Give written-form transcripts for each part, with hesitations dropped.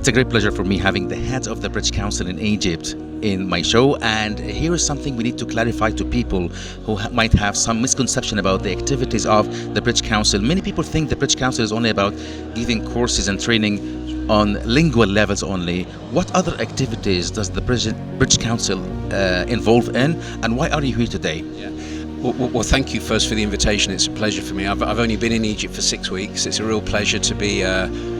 It's a great pleasure for me having the head of the British Council in Egypt in my show, and here is something we need to clarify to people who might have some misconception about the activities of the British Council. Many people think the British Council is only about giving courses and training on lingual levels only. What other activities does the British Council involve in, and why are you here today? Yeah. Well, thank you first for the invitation. It's a pleasure for me. I've only been in Egypt for 6 weeks. It's a real pleasure to be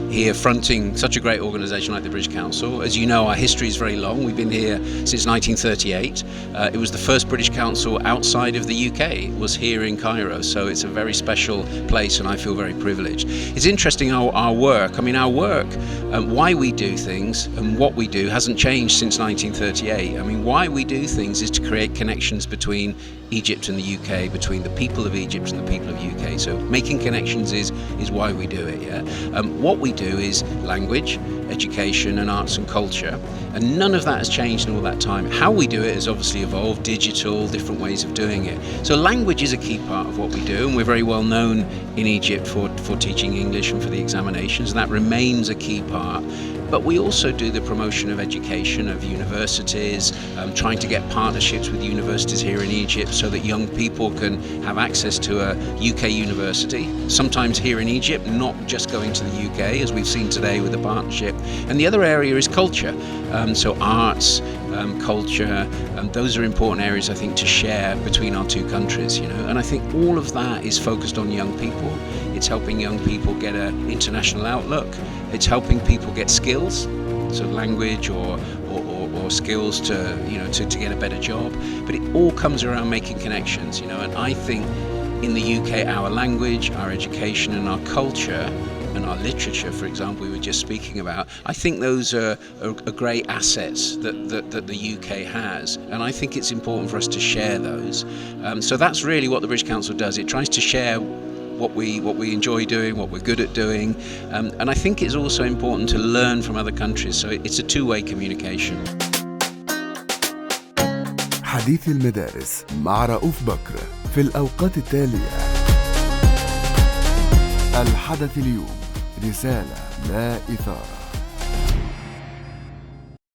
here fronting such a great organisation like the British Council. As you know, our history is very long. We've been here since 1938. It was the first British Council outside of the UK. It was here in Cairo, so it's a very special place, and I feel very privileged. It's interesting our work. Our work, why we do things and what we do hasn't changed since 1938. Why we do things is to create connections between Egypt and the UK, between the people of Egypt and the people of UK. So making connections is why we do it. Yeah. What we do is language, education, and arts and culture, and none of that has changed in all that time. How we do it has obviously evolved, digital, different ways of doing it. So language is a key part of what we do, and we're very well known in Egypt for teaching English and for the examinations, and that remains a key part. But we also do the promotion of education, of universities, trying to get partnerships with universities here in Egypt so that young people can have access to a UK university, sometimes here in Egypt, not just going to the UK, as we've seen today with the partnership. And the other area is culture, so arts, culture, those are important areas, I think, to share between our two countries, and I think all of that is focused on young people. It's helping young people get an international outlook. It's helping people get skills, so language or skills to get a better job. But it all comes around making connections, and I think in the UK, our language, our education, and our culture, and our literature, for example, we were just speaking about, I think those are great assets that the UK has, and I think it's important for us to share those. So that's really what the British Council does. It tries to share what we enjoy doing, what we're good at doing, and I think it's also important to learn from other countries, so it's a two-way communication. حديث المدارس مع رؤوف بكر في الأوقات التالية. الحدث اليوم، رسالة لا إثارة.